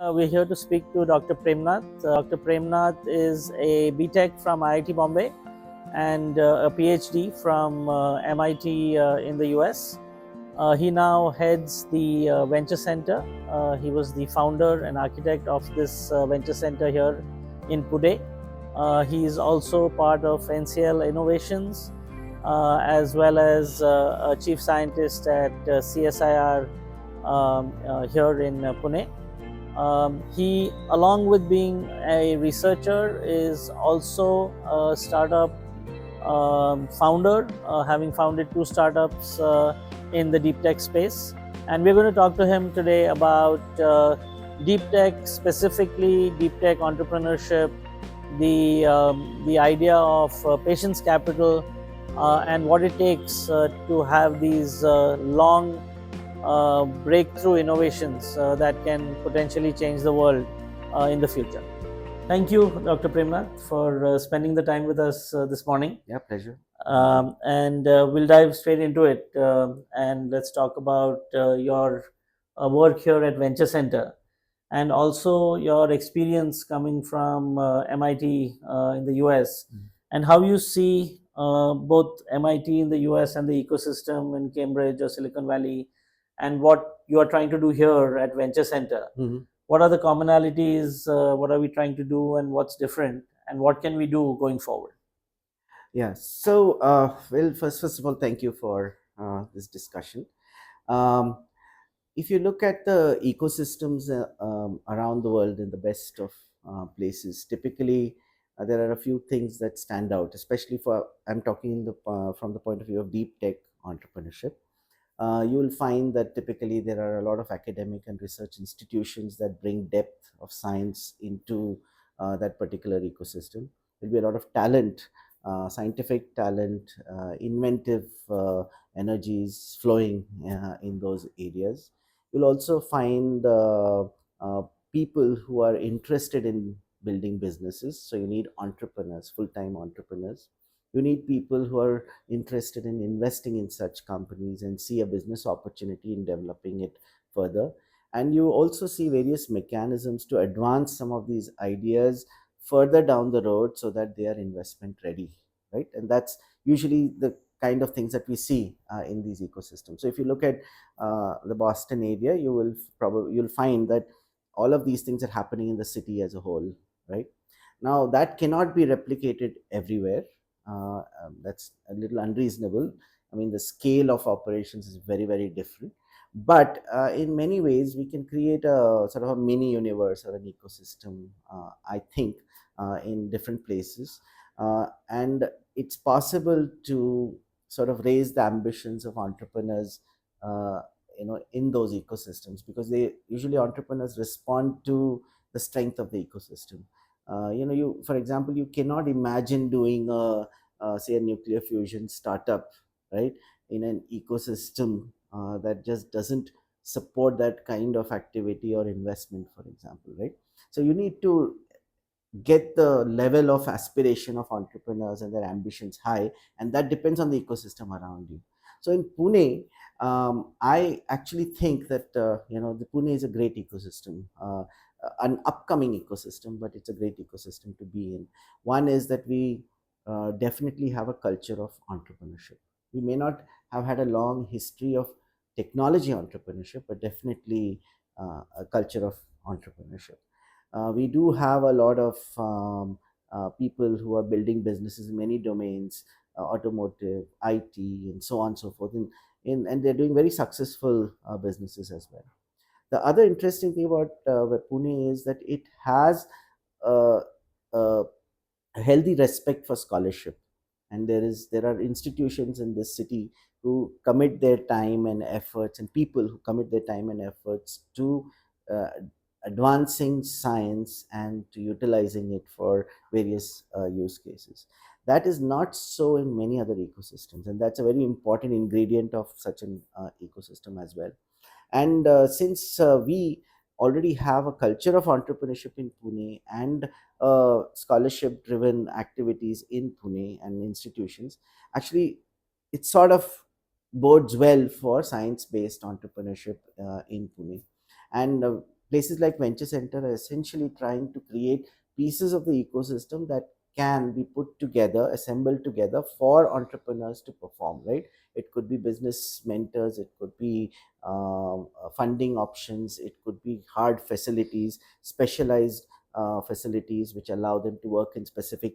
We're here to speak to Dr. Premnath. Dr. Premnath is a BTech from IIT Bombay and a PhD from MIT in the US. He now heads the Venture Center. He was the founder and architect of this Venture Center here in Pune. He is also part of NCL Innovations as well as a chief scientist at CSIR here in Pune. He, along with being a researcher, is also a startup founder, having founded two startups in the deep tech space. And we're going to talk to him today about deep tech, specifically deep tech entrepreneurship, the idea of patience capital, and what it takes to have these long breakthrough innovations that can potentially change the world in the future. Thank you, Dr. Premnath, for spending the time with us this morning. Yeah, pleasure. And we'll dive straight into it. And let's talk about your work here at Venture Center and also your experience coming from MIT in the US and how you see both MIT in the US and the ecosystem in Cambridge or Silicon Valley and what you are trying to do here at Venture Center. What are the commonalities? What are we trying to do and what's different? And what can we do going forward? Yeah. So, well, first of all, thank you for this discussion. Um, if you look at the ecosystems around the world in the best of places, typically there are a few things that stand out, especially for I'm talking from the point of view of deep tech entrepreneurship. You will find that typically there are a lot of academic and research institutions that bring depth of science into that particular ecosystem. There'll be a lot of talent, scientific talent, inventive energies flowing in those areas. You'll also find people who are interested in building businesses. So you need entrepreneurs, full-time entrepreneurs. You need people who are interested in investing in such companies and see a business opportunity in developing it further. And you also see various mechanisms to advance some of these ideas further down the road so that they are investment ready, right? And that's usually the kind of things that we see in these ecosystems. So if you look at the Boston area, you'll find that all of these things are happening in the city as a whole, right? Now that cannot be replicated everywhere. That's a little unreasonable. I mean, the scale of operations is very, very different. But in many ways, we can create a sort of a mini universe or an ecosystem, I think, in different places. And it's possible to sort of raise the ambitions of entrepreneurs, in those ecosystems, because they usually entrepreneurs respond to the strength of the ecosystem. You, for example, you cannot imagine doing say a nuclear fusion startup, right, in an ecosystem that just doesn't support that kind of activity or investment, for example, right? So you need to get the level of aspiration of entrepreneurs and their ambitions high, and that depends on the ecosystem around you. So in Pune, I actually think that the Pune is a great ecosystem, an upcoming ecosystem, but it's a great ecosystem to be in. One is that we definitely have a culture of entrepreneurship. We may not have had a long history of technology entrepreneurship, but definitely a culture of entrepreneurship. We do have a lot of people who are building businesses in many domains, automotive, IT, and so on and so forth. And they're doing very successful businesses as well. The other interesting thing about Pune is that it has a, a healthy respect for scholarship, and there are institutions in this city who commit their time and efforts, and people who commit their time and efforts to uh, advancing science and to utilizing it for various use cases. That is not so in many other ecosystems, and that's a very important ingredient of such an ecosystem as well. And since we already have a culture of entrepreneurship in Pune and scholarship driven activities in Pune and institutions, actually, it sort of bodes well for science based entrepreneurship in Pune. And places like venture center are essentially trying to create pieces of the ecosystem that can be put together, assembled together for entrepreneurs to perform, right? It could be business mentors, it could be funding options, it could be hard facilities, specialized facilities which allow them to work in specific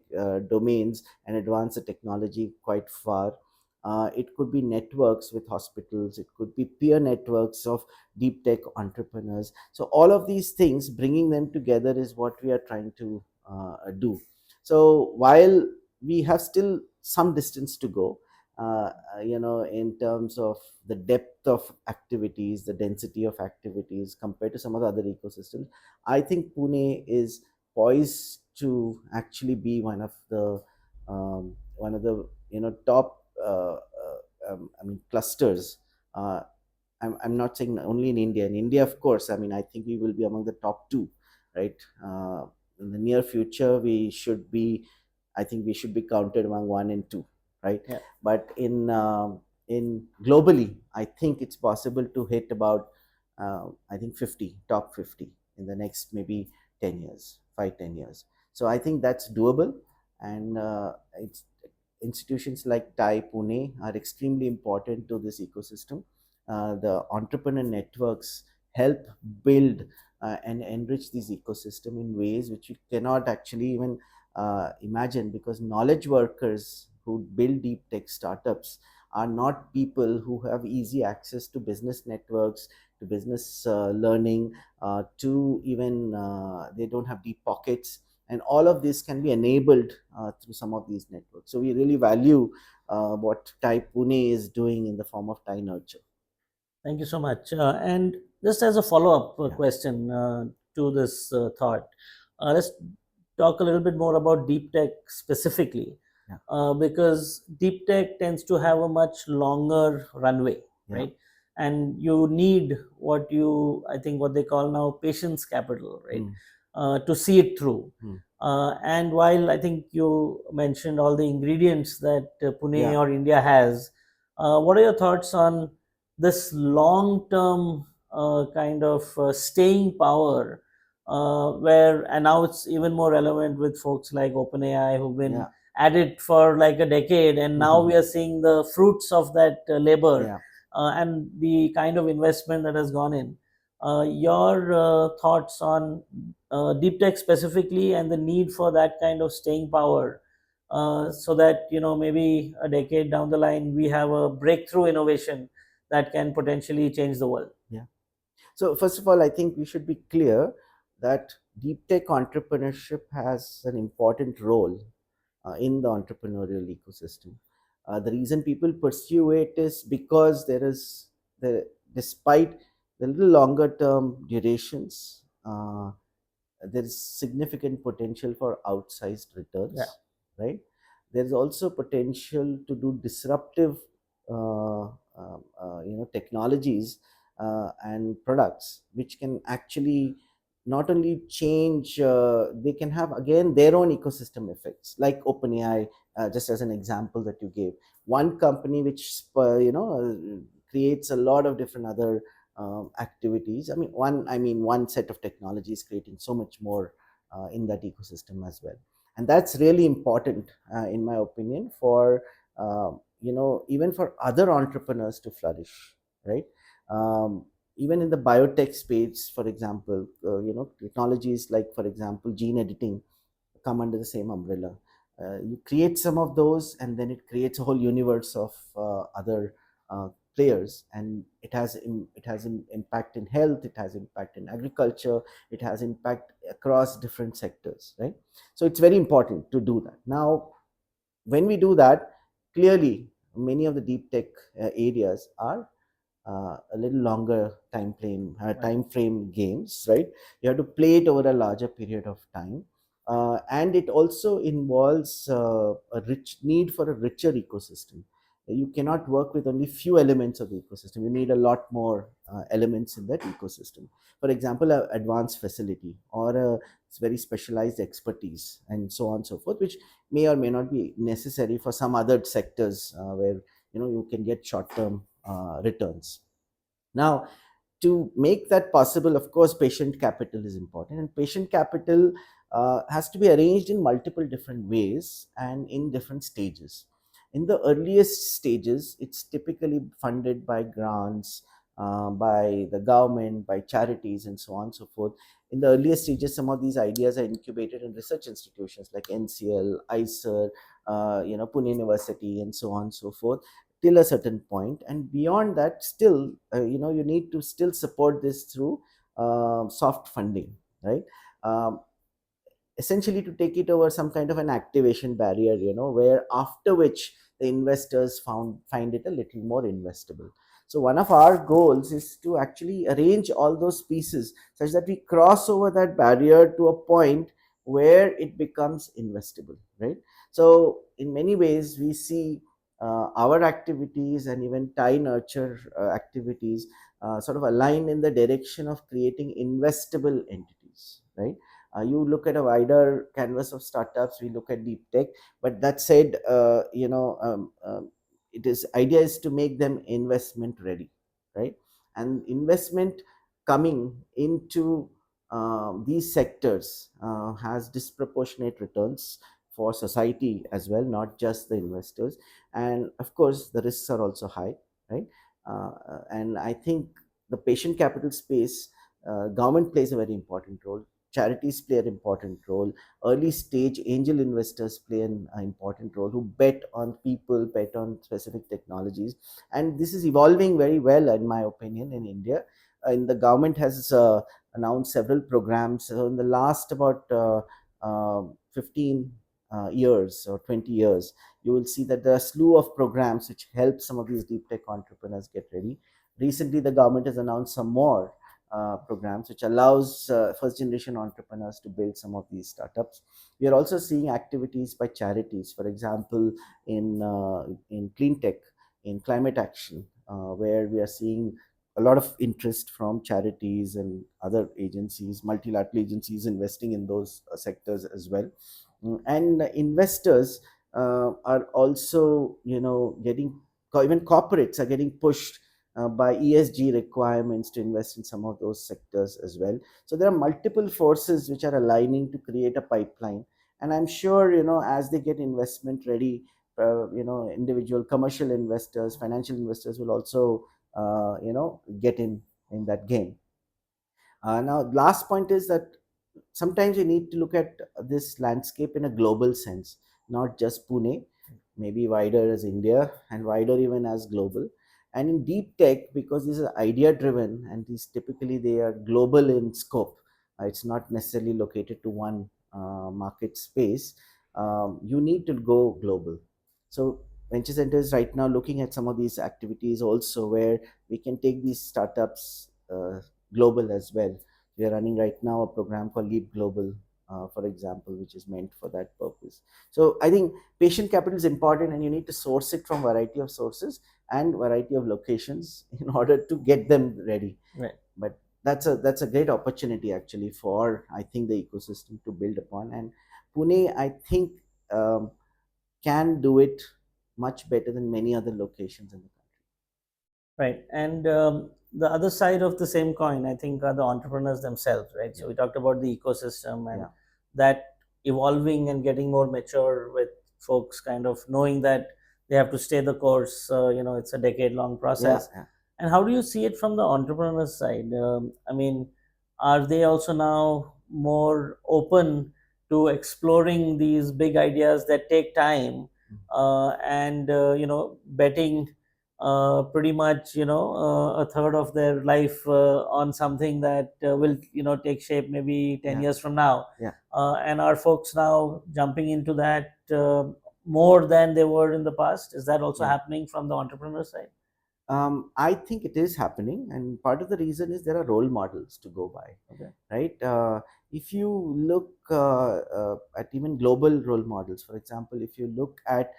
domains and advance the technology quite far. It could be networks with hospitals, it could be peer networks of deep tech entrepreneurs. So, all of these things, bringing them together is what we are trying to do. So, while we have still some distance to go, in terms of the depth of activities, the density of activities compared to some of the other ecosystems, I think Pune is poised to actually be one of the top I mean clusters. I'm not saying only in India. In India, of course, I mean, I think we will be among the top two, right? In the near future, I think we should be counted among one and two, right? Yeah. But in globally, I think it's possible to hit about, I think 50, top 50 in the next maybe 10 years, 5, 10 years. So I think that's doable. And it's institutions like TAI Pune are extremely important to this ecosystem. The entrepreneur networks help build and enrich this ecosystem in ways which you cannot actually even imagine, because knowledge workers who build deep tech startups are not people who have easy access to business networks, to business learning, to even they don't have deep pockets, and all of this can be enabled through some of these networks. So we really value what TAI Pune is doing in the form of TAI Nurture. Thank you so much. And just as a follow-up Yeah, question to this thought, let's talk a little bit more about deep tech specifically, yeah, because deep tech tends to have a much longer runway, yeah. right? And you need I think what they call now patience capital, right? Mm, To see it through. mm. And while I think you mentioned all the ingredients that Pune Yeah, or India has, what are your thoughts on this long term kind of staying power, and now it's even more relevant with folks like OpenAI who've been yeah, at it for like a decade, and now we are seeing the fruits of that labor yeah. and the kind of investment that has gone in. Your thoughts on deep tech specifically and the need for that kind of staying power, so that maybe a decade down the line we have a breakthrough innovation that can potentially change the world. Yeah. So first of all, I think we should be clear that deep tech entrepreneurship has an important role in the entrepreneurial ecosystem. The reason people pursue it is because despite the little longer term durations, there is significant potential for outsized Yeah. returns, right? There is also potential to do disruptive, technologies and products which can actually not only change, they can have again their own ecosystem effects, like OpenAI, just as an example that you gave. One company which creates a lot of different other activities. One set of technology is creating so much more in that ecosystem as well, and that's really important, in my opinion, for even for other entrepreneurs to flourish, right? Even in the biotech space, for example, technologies like, for example, gene editing come under the same umbrella. You create some of those, and then it creates a whole universe of other players, and impact in health, it has impact in agriculture, it has impact across different sectors, right? So it's very important to do that. Now, when we do that, clearly many of the deep tech areas are a little longer Right. time frame games, right? You have to play it over a larger period of time, and it also involves a rich need for a richer ecosystem. You cannot work with only few elements of the ecosystem. You need a lot more elements in that ecosystem. For example, a advanced facility or a very specialized expertise, and so on and so forth, which may or may not be necessary for some other sectors where you can get short term returns. Now, to make that possible, of course, patient capital is important, and patient capital has to be arranged in multiple different ways and in different stages. In the earliest stages, it's typically funded by grants, by the government, by charities, and so on and so forth. In the earliest stages, some of these ideas are incubated in research institutions like NCL, ICER, Pune University, and so on and so forth, till a certain point. And beyond that, still, you need to still support this through soft funding, right? um, Essentially to take it over some kind of an activation barrier, where after which the investors find it a little more investable. So one of our goals is to actually arrange all those pieces such that we cross over that barrier to a point where it becomes investable, right? So in many ways we see our activities and even tie nurture activities sort of align in the direction of creating investable entities, right? You look at a wider canvas of startups, we look at deep tech, but that said, it is idea is to make them investment ready, right? And investment coming into these sectors has disproportionate returns for society as well, not just the investors. And of course the risks are also high, right? And I think the patient capital space, government plays a very important role, charities play an important role, early stage angel investors play an important role, who bet on people, bet on specific technologies. And this is evolving very well, in my opinion, in India. And the government has announced several programs. So in the last about 15 years or 20 years, you will see that there are a slew of programs which help some of these deep tech entrepreneurs get ready. Recently the government has announced some more programs which allows first generation entrepreneurs to build some of these startups. We are also seeing activities by charities, for example, in clean tech, in climate action, where we are seeing a lot of interest from charities and other agencies, multilateral agencies investing in those sectors as well. And investors are also, getting, even corporates are getting pushed by ESG requirements to invest in some of those sectors as well. So there are multiple forces which are aligning to create a pipeline. And I'm sure, as they get investment ready, individual commercial investors, financial investors will also, get in that game. Now, last point is that sometimes you need to look at this landscape in a global sense, not just Pune, maybe wider as India and wider even as global. And in deep tech, because this is idea driven and these typically they are global in scope, it's not necessarily located to one market space. You need to go global. So venture center is right now looking at some of these activities also, where we can take these startups global as well. We are running right now a program called Leap Global, for example, which is meant for that purpose. So I think patient capital is important, and you need to source it from variety of sources and variety of locations in order to get them ready. Right. But that's a great opportunity actually for, I think, the ecosystem to build upon. And Pune, I think, um, can do it much better than many other locations in the country. Right. And the other side of the same coin, I think, are the entrepreneurs themselves, right? So we talked about the ecosystem and Yeah. that evolving and getting more mature with folks kind of knowing that they have to stay the course. It's a decade-long Yeah, process. yeah. And how do you see it from the entrepreneur side? I mean, are they also now more open to exploring these big ideas that take time, and betting pretty much a third of their life on something that will take shape maybe 10 Yeah. years from now, Yeah. and are folks now jumping into that more than they were in the past? Is that also Yeah. happening from the entrepreneur side? I think it is happening, and part of the reason is there are role models to go by, Okay. right? If you look at even global role models, for example, if you look at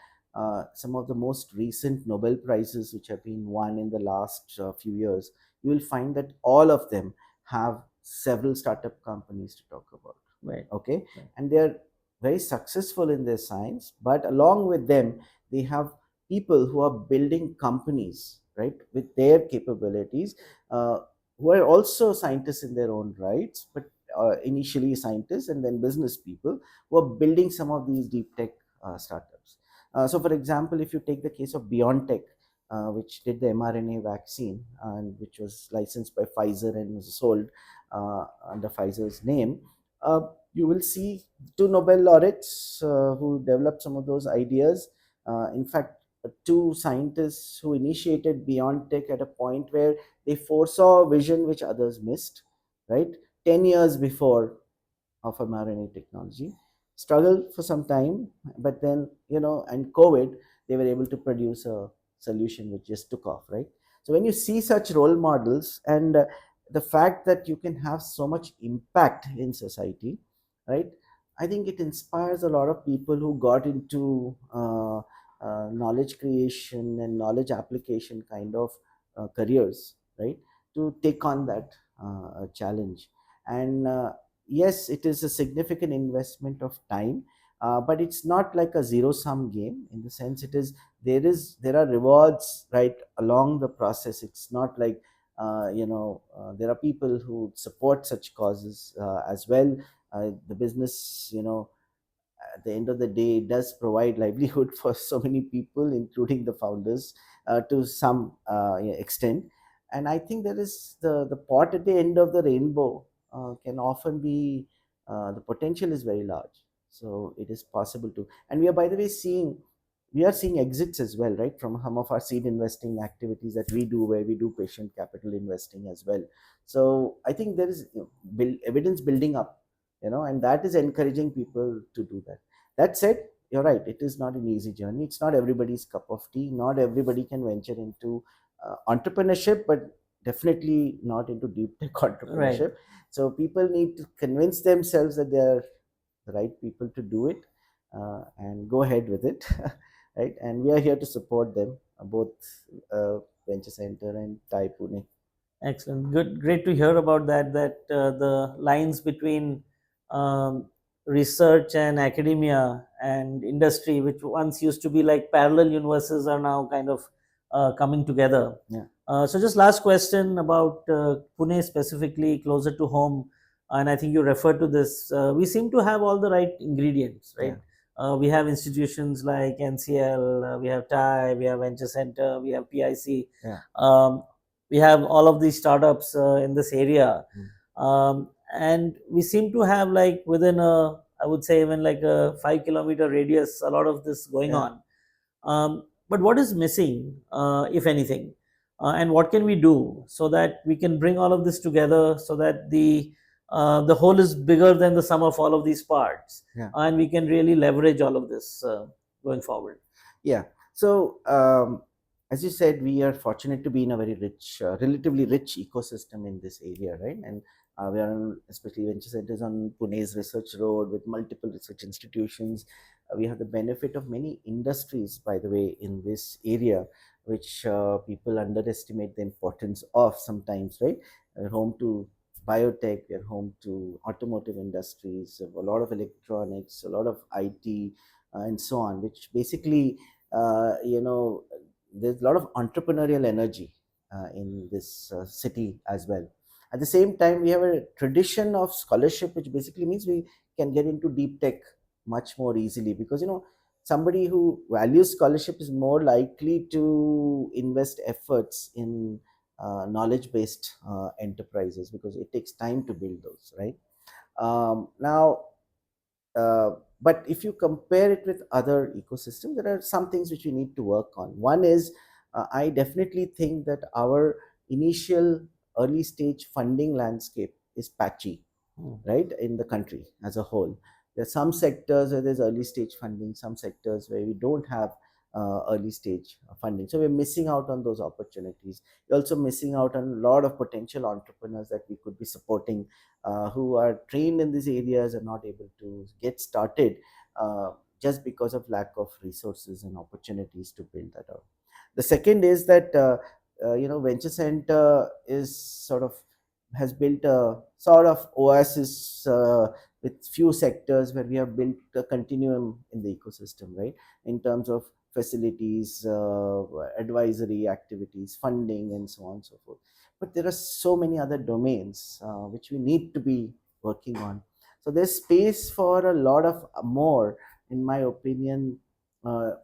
some of the most recent Nobel Prizes which have been won in the last few years, you will find that all of them have several startup companies to talk about. Right. Okay. Right. And they're very successful in their science, but along with them, they have people who are building companies, right, with their capabilities, uh, who are also scientists in their own rights, but initially scientists and then business people who are building some of these deep tech startups. So, for example, if you take the case of BioNTech, which did the mRNA vaccine and which was licensed by Pfizer and was sold under Pfizer's name, uh, you will see two Nobel laureates who developed some of those ideas. In fact, two scientists who initiated BioNTech at a point where they foresaw a vision which others missed, right? 10 years before of mRNA technology, struggled for some time, but then, and COVID, they were able to produce a solution which just took off, right? So when you see such role models and the fact that you can have so much impact in society, right? I think it inspires a lot of people who got into knowledge creation and knowledge application kind of careers, right? To take on that challenge. And yes, it is a significant investment of time, but it's not like a zero sum game. In the sense, there are rewards right along the process. It's not like there are people who support such causes as well. The business, at the end of the day, it does provide livelihood for so many people, including the founders, to some extent. And I think there is the pot at the end of the rainbow can often be the potential is very large. So it is possible to, and we are, by the way, seeing exits as well, right, from some of our seed investing activities that we do, where we do patient capital investing as well. So I think there is evidence building up, and that is encouraging people to do that. That said, you're right, it is not an easy journey. It's not everybody's cup of tea. Not everybody can venture into entrepreneurship, but definitely not into deep tech Right. entrepreneurship. So people need to convince themselves that they're the right people to do it, and go ahead with it. Right, and we are here to support them, both uh, Venture Center and Thai Pune. Excellent. Good. Great to hear about that. That the lines between um, research and academia and industry, which once used to be like parallel universes, are now kind of coming together. Yeah, So, just last question about Pune specifically, closer to home, and I think you referred to this. We seem to have all the right ingredients, right? yeah, We have institutions like NCL, we have TAI, we have Venture Center, we have PIC. yeah. We have all of these startups in this area, Mm. and we seem to have, like, within a, I would say, even like a 5 kilometer radius, a lot of this going Yeah. on. But what is missing, if anything, and what can we do so that we can bring all of this together, so that the whole is bigger than the sum of all of these parts, Yeah. and we can really leverage all of this going forward. Yeah. So, as you said, we are fortunate to be in a very rich, relatively rich ecosystem in this area, right? And we are especially venture centers on Pune's Research Road with multiple research institutions. We have the benefit of many industries, by the way, in this area, which people underestimate the importance of sometimes, right? We're home to biotech, we're home to automotive industries, a lot of electronics, a lot of IT, and so on, which basically, there's a lot of entrepreneurial energy in this city as well. At the same time, we have a tradition of scholarship, which basically means we can get into deep tech much more easily, because somebody who values scholarship is more likely to invest efforts in knowledge based enterprises, because it takes time to build those, right? Now, uh, but if you compare it with other ecosystems, there are some things which we need to work on. One is, I definitely think that our initial early stage funding landscape is patchy, Hmm. right, in the country as a whole. There's some sectors where there's early stage funding, some sectors where we don't have early stage funding. So we're missing out on those opportunities. We're also missing out on a lot of potential entrepreneurs that we could be supporting, who are trained in these areas and not able to get started just because of lack of resources and opportunities to build that out. The second is that Venture Center is sort of has built a sort of oasis with few sectors where we have built a continuum in the ecosystem, right? In terms of facilities, advisory activities, funding, and so on and so forth. but there are so many other domains which we need to be working on. So there's space for a lot of more, in my opinion,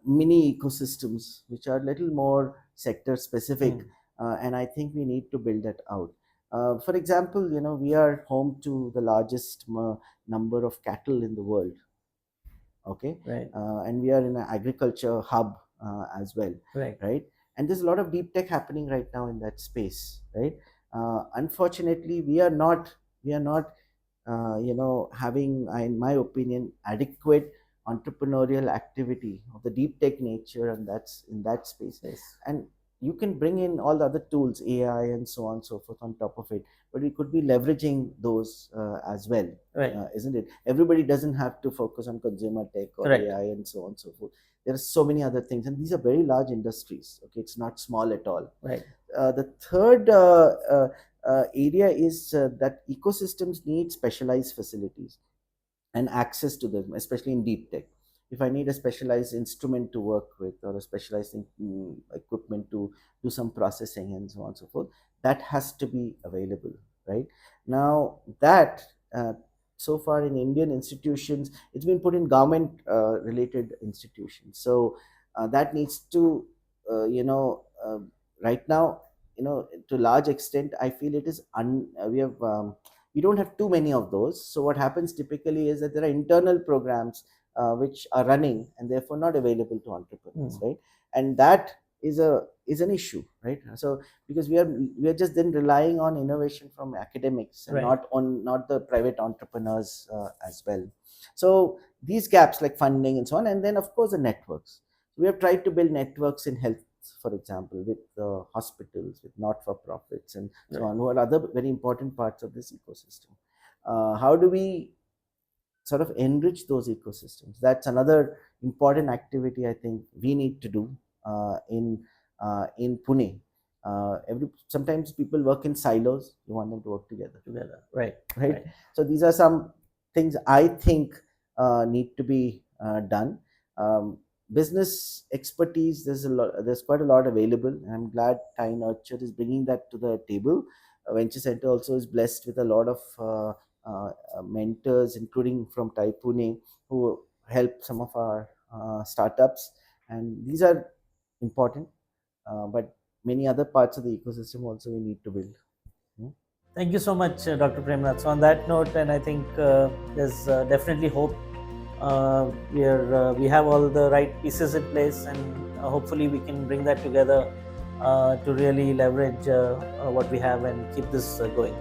mini ecosystems which are little more sector specific, and I think we need to build that out. For example, we are home to the largest number of cattle in the world. Okay. Right. And we are in an agriculture hub as well. Right. And there's a lot of deep tech happening right now in that space, right? Unfortunately, we are not having, in my opinion, adequate entrepreneurial activity of the deep tech nature, and that's in that space. Yes. And you can bring in all the other tools, AI and so on and so forth on top of it, but we could be leveraging those as well. Right. Isn't it? Everybody doesn't have to focus on consumer tech or Correct. AI and so on and so forth. There are so many other things, and these are very large industries. Okay, it's not small at all. Right. The third area is that ecosystems need specialized facilities and access to them, especially in deep tech. If I need a specialized instrument to work with, or a specialized equipment to do some processing and so on and so forth, that has to be available, right? Now that so far in Indian institutions, it's been put in government related institutions. So that needs to, right now, to large extent, I feel it is we don't have too many of those. So what happens typically is that there are internal programs which are running and therefore not available to entrepreneurs, right? And that is an issue, right? So because we are just then relying on innovation from academics and Right. not the private entrepreneurs as well. So these gaps like funding and so on, and then of course the networks. We have tried to build networks in health, for example, with hospitals, with not-for-profits, and so Right. on, who are other very important parts of this ecosystem. How do we sort of enrich those ecosystems? That's another important activity I think we need to do in Pune. Sometimes people work in silos. You want them to work together. Right. Right. So these are some things I think need to be done. Business expertise, there's quite a lot available, and I'm glad Thai Nurture is bringing that to the table. Venture Center also is blessed with a lot of mentors, including from Thai Pune, who help some of our startups, and these are important, but many other parts of the ecosystem also we need to build. Thank you so much, Dr. Premnath. So on that note, and I think there's definitely hope. We have all the right pieces in place, and hopefully we can bring that together to really leverage what we have and keep this going.